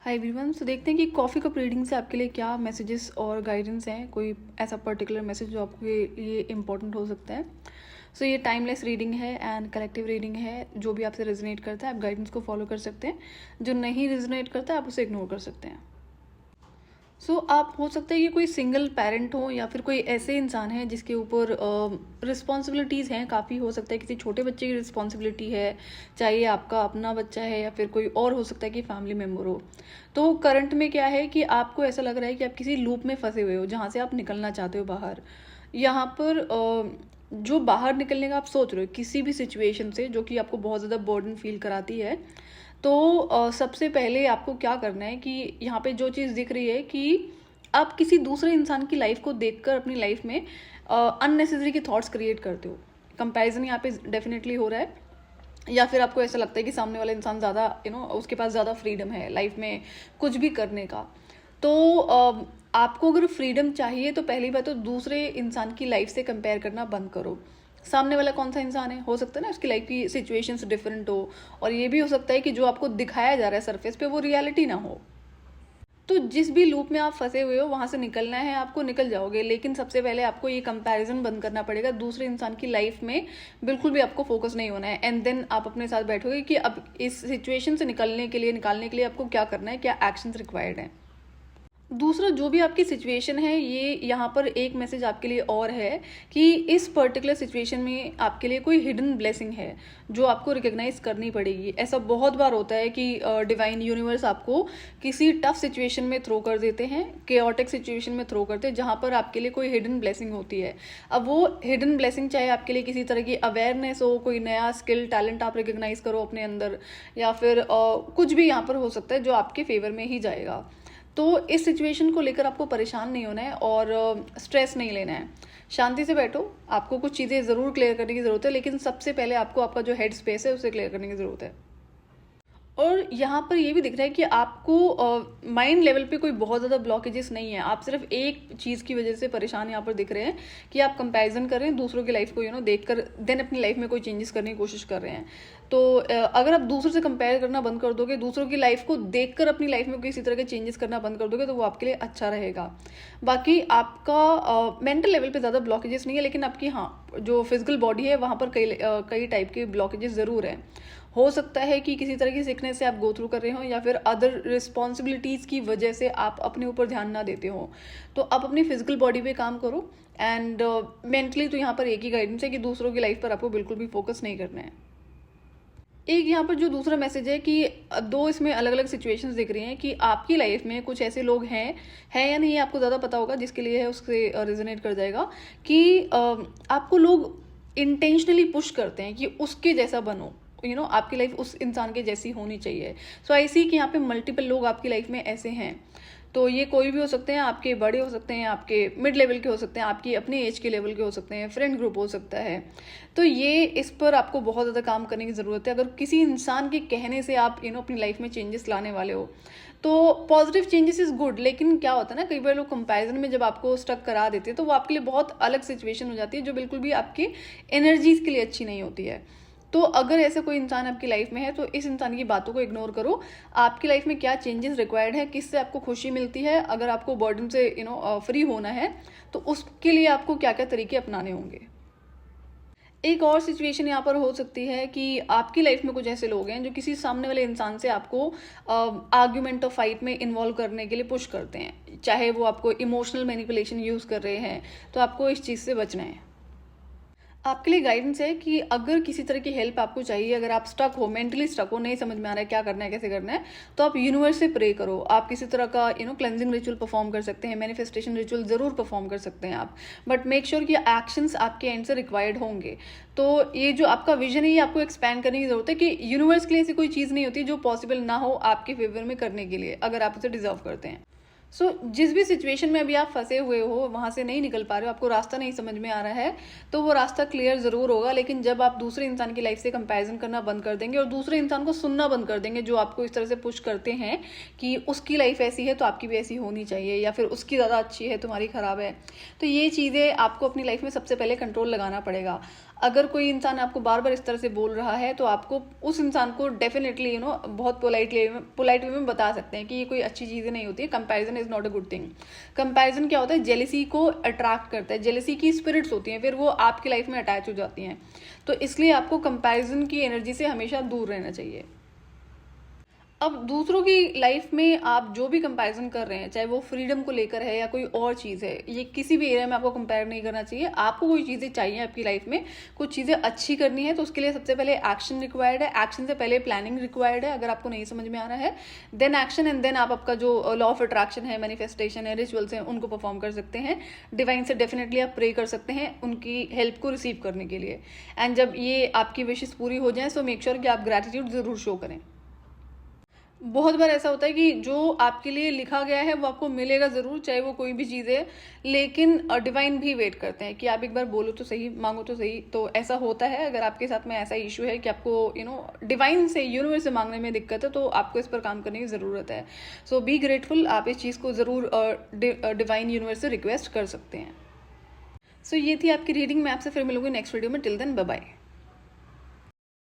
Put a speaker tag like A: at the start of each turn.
A: Hi everyone. सो देखते हैं कि कॉफ़ी कप रीडिंग से आपके लिए क्या मैसेजेस और गाइडेंस हैं, कोई ऐसा पर्टिकुलर मैसेज जो आपके लिए इम्पोर्टेंट हो सकता है। सो ये टाइमलेस रीडिंग है एंड कलेक्टिव रीडिंग है। जो भी आपसे रेजोनेट करता है आप गाइडेंस को फॉलो कर सकते हैं, जो नहीं रेजोनेट करता है आप उसे इग्नोर कर सकते हैं। आप हो सकता है कि कोई सिंगल पेरेंट हो या फिर कोई ऐसे इंसान है जिसके ऊपर रिस्पॉन्सिबिलिटीज़ हैं काफ़ी। हो सकता है किसी छोटे बच्चे की रिस्पॉन्सिबिलिटी है, चाहे ये आपका अपना बच्चा है या फिर कोई और हो सकता है कि फैमिली मेम्बर हो। तो करंट में क्या है कि आपको ऐसा लग रहा है कि आप किसी लूप में फंसे हुए हो जहाँ से आप निकलना चाहते हो बाहर। यहाँ पर जो बाहर निकलने का आप सोच रहे हो किसी भी सिचुएशन से जो कि आपको बहुत ज़्यादा बर्डन फील कराती है, तो सबसे पहले आपको क्या करना है कि यहाँ पे जो चीज़ दिख रही है कि आप किसी दूसरे इंसान की लाइफ को देखकर अपनी लाइफ में अननेसेसरी के थॉट्स क्रिएट करते हो। कंपैरिजन यहाँ पे डेफिनेटली हो रहा है, या फिर आपको ऐसा लगता है कि सामने वाला इंसान ज़्यादा उसके पास ज़्यादा फ्रीडम है लाइफ में कुछ भी करने का। तो आपको अगर फ्रीडम चाहिए तो पहली बात तो दूसरे इंसान की लाइफ से कंपेयर करना बंद करो। सामने वाला कौन सा इंसान है, हो सकता है ना उसकी लाइफ की सिचुएशंस डिफरेंट हो, और ये भी हो सकता है कि जो आपको दिखाया जा रहा है सरफेस पे वो रियलिटी ना हो। तो जिस भी लूप में आप फंसे हुए हो वहां से निकलना है आपको, निकल जाओगे, लेकिन सबसे पहले आपको ये कंपैरिजन बंद करना पड़ेगा। दूसरे इंसान की लाइफ में बिल्कुल भी आपको फोकस नहीं होना है। एंड देन आप अपने साथ बैठोगे कि अब इस सिचुएशन से निकालने के लिए आपको क्या करना है, क्या एक्शंस रिक्वायर्ड हैं। दूसरा, जो भी आपकी सिचुएशन है, ये यहाँ पर एक मैसेज आपके लिए और है कि इस पर्टिकुलर सिचुएशन में आपके लिए कोई हिडन ब्लेसिंग है जो आपको रिकग्नाइज करनी पड़ेगी। ऐसा बहुत बार होता है कि डिवाइन यूनिवर्स आपको किसी टफ सिचुएशन में थ्रो कर देते हैं, केओटिक सिचुएशन में थ्रो करते हैं जहाँ पर आपके लिए कोई हिडन ब्लेसिंग होती है। अब वो हिडन ब्लेसिंग चाहे आपके लिए किसी तरह की अवेयरनेस हो, कोई नया स्किल टैलेंट आप रिकग्नाइज करो अपने अंदर, या फिर कुछ भी यहाँ पर हो सकता है जो आपके फेवर में ही जाएगा। तो इस सिचुएशन को लेकर आपको परेशान नहीं होना है और स्ट्रेस नहीं लेना है। शांति से बैठो, आपको कुछ चीज़ें ज़रूर क्लियर करने की ज़रूरत है, लेकिन सबसे पहले आपको आपका जो हेड स्पेस है उसे क्लियर करने की ज़रूरत है। और यहाँ पर ये भी दिख रहा है कि आपको माइंड लेवल पे कोई बहुत ज़्यादा ब्लॉकेजेस नहीं है। आप सिर्फ एक चीज़ की वजह से परेशान यहाँ पर दिख रहे हैं कि आप कंपैरिजन कर रहे हैं दूसरों की लाइफ को देखकर, देन अपनी लाइफ में कोई चेंजेस करने की कोशिश कर रहे हैं। तो अगर आप दूसरों से कंपेयर करना बंद कर दोगे, दूसरों की लाइफ को देखकर अपनी लाइफ में किसी तरह के चेंजेस करना बंद कर दोगे, तो वो आपके लिए अच्छा रहेगा। बाकी आपका मेंटल लेवल पे ज़्यादा ब्लॉकेजेस नहीं है, लेकिन आपकी जो फिजिकल बॉडी है वहाँ पर कई टाइप के ब्लॉकेजेस ज़रूर हैं। हो सकता है कि किसी तरह की सिकनेस से आप गो थ्रू कर रहे हो, या फिर अदर रिस्पॉन्सिबिलिटीज़ की वजह से आप अपने ऊपर ध्यान ना देते हो। तो आप अपनी फिजिकल बॉडी पे काम करो। एंड मेंटली तो यहाँ पर एक ही गाइडेंस है कि दूसरों की लाइफ पर आपको बिल्कुल भी फोकस नहीं करना है। एक यहाँ पर जो दूसरा मैसेज है कि दो इसमें अलग अलग सिचुएशंस दिख रही हैं कि आपकी लाइफ में कुछ ऐसे लोग हैं या नहीं, आपको ज़्यादा पता होगा, जिसके लिए है उससे रेजोनेट कर जाएगा कि आपको लोग इंटेंशनली पुश करते हैं कि उसके जैसा बनो। आपकी लाइफ उस इंसान के जैसी होनी चाहिए। सो आई सी कि यहाँ पे मल्टीपल लोग आपकी लाइफ में ऐसे हैं। तो ये कोई भी हो सकते हैं, आपके बड़े हो सकते हैं, आपके मिड लेवल के हो सकते हैं, आपकी अपनी एज के लेवल के हो सकते हैं, फ्रेंड ग्रुप हो सकता है। तो ये इस पर आपको बहुत ज़्यादा काम करने की ज़रूरत है। अगर किसी इंसान के कहने से आप अपनी लाइफ में चेंजेस लाने वाले हो, तो पॉजिटिव चेंजेस इज गुड। लेकिन क्या होता है ना, कई बार लोग कंपैरिजन में जब आपको स्टक करा देते हैं तो वो आपके लिए बहुत अलग सिचुएशन हो जाती है जो बिल्कुल भी आपकी एनर्जीज के लिए अच्छी नहीं होती है। तो अगर ऐसा कोई इंसान आपकी लाइफ में है तो इस इंसान की बातों को इग्नोर करो। आपकी लाइफ में क्या चेंजेस रिक्वायर्ड है, किससे आपको खुशी मिलती है, अगर आपको बर्डन से फ्री होना है तो उसके लिए आपको क्या क्या तरीके अपनाने होंगे। एक और सिचुएशन यहाँ पर हो सकती है कि आपकी लाइफ में कुछ ऐसे लोग हैं जो किसी सामने वाले इंसान से आपको आर्ग्यूमेंट और फाइट में इन्वॉल्व करने के लिए पुश करते हैं, चाहे वो आपको इमोशनल मैनिपुलेशन यूज़ कर रहे हैं। तो आपको इस चीज़ से बचना है। आपके लिए गाइडेंस है कि अगर किसी तरह की हेल्प आपको चाहिए, अगर आप स्टक हो, मेंटली स्टक हो, नहीं समझ में आ रहा है क्या करना है, कैसे करना है, तो आप यूनिवर्स से प्रे करो। आप किसी तरह का क्लेंजिंग रिचुअल परफॉर्म कर सकते हैं, मैनिफेस्टेशन रिचुअल जरूर परफॉर्म कर सकते हैं आप, बट मेक श्योर कि एक्शंस आपके एंड से रिक्वायर्ड होंगे। तो ये जो आपका विजन है ये आपको एक्सपैंड करने की जरूरत है कि यूनिवर्स के लिए ऐसी कोई चीज़ नहीं होती जो पॉसिबल ना हो आपके फेवर में करने के लिए, अगर आप उसे डिजर्व करते हैं। जिस भी सिचुएशन में अभी आप फंसे हुए हो, वहां से नहीं निकल पा रहे हो, आपको रास्ता नहीं समझ में आ रहा है, तो वो रास्ता क्लियर जरूर होगा। लेकिन जब आप दूसरे इंसान की लाइफ से कंपैरिजन करना बंद कर देंगे और दूसरे इंसान को सुनना बंद कर देंगे जो आपको इस तरह से पुश करते हैं कि उसकी लाइफ ऐसी है तो आपकी भी ऐसी होनी चाहिए, या फिर उसकी ज़्यादा अच्छी है तुम्हारी खराब है, तो ये चीज़ें आपको अपनी लाइफ में सबसे पहले कंट्रोल लगाना पड़ेगा। अगर कोई इंसान आपको बार बार इस तरह से बोल रहा है तो आपको उस इंसान को डेफिनेटली बहुत पोलाइट वे में बता सकते हैं कि ये कोई अच्छी चीज़ें नहीं होती है। Comparison is not a good thing. Comparison क्या होता है, जेलेसी को अट्रैक्ट करता है, जेलेसी की स्पिरिट्स होती हैं, फिर वो आपकी लाइफ में अटैच हो जाती हैं। तो इसलिए आपको कंपैरिजन की एनर्जी से हमेशा दूर रहना चाहिए। अब दूसरों की लाइफ में आप जो भी कंपैरिजन कर रहे हैं, चाहे वो फ्रीडम को लेकर है या कोई और चीज़ है, ये किसी भी एरिया में आपको कंपेयर नहीं करना चाहिए। आपको कोई चीज़ें चाहिए आपकी लाइफ में, कुछ चीज़ें अच्छी करनी है, तो उसके लिए सबसे पहले एक्शन रिक्वायर्ड है। एक्शन से पहले प्लानिंग रिक्वायर्ड है। अगर आपको नहीं समझ में आ रहा है, देन एक्शन, एंड देन आप आपका जो लॉ ऑफ अट्रैक्शन है, मैनिफेस्टेशन है, रिचुअल्स हैं, उनको परफॉर्म कर सकते हैं। डिवाइन से डेफिनेटली आप प्रे कर सकते हैं उनकी हेल्प को रिसीव करने के लिए। एंड जब ये आपकी विशेष पूरी हो जाए, सो मेक श्योर कि आप ग्रैटिट्यूड जरूर शो करें। बहुत बार ऐसा होता है कि जो आपके लिए लिखा गया है वो आपको मिलेगा ज़रूर, चाहे वो कोई भी चीज़ है, लेकिन डिवाइन भी वेट करते हैं कि आप एक बार बोलो तो सही, मांगो तो सही। तो ऐसा होता है। अगर आपके साथ में ऐसा इशू है कि आपको डिवाइन से, यूनिवर्स से मांगने में दिक्कत है, तो आपको इस पर काम करने की ज़रूरत है। सो बी ग्रेटफुल। आप इस चीज़ को ज़रूर डिवाइन यूनिवर्स से रिक्वेस्ट कर सकते हैं। सो ये थी आपकी रीडिंग। मैं आपसे फिर मिलूंगी नेक्स्ट वीडियो में। Till then bye bye.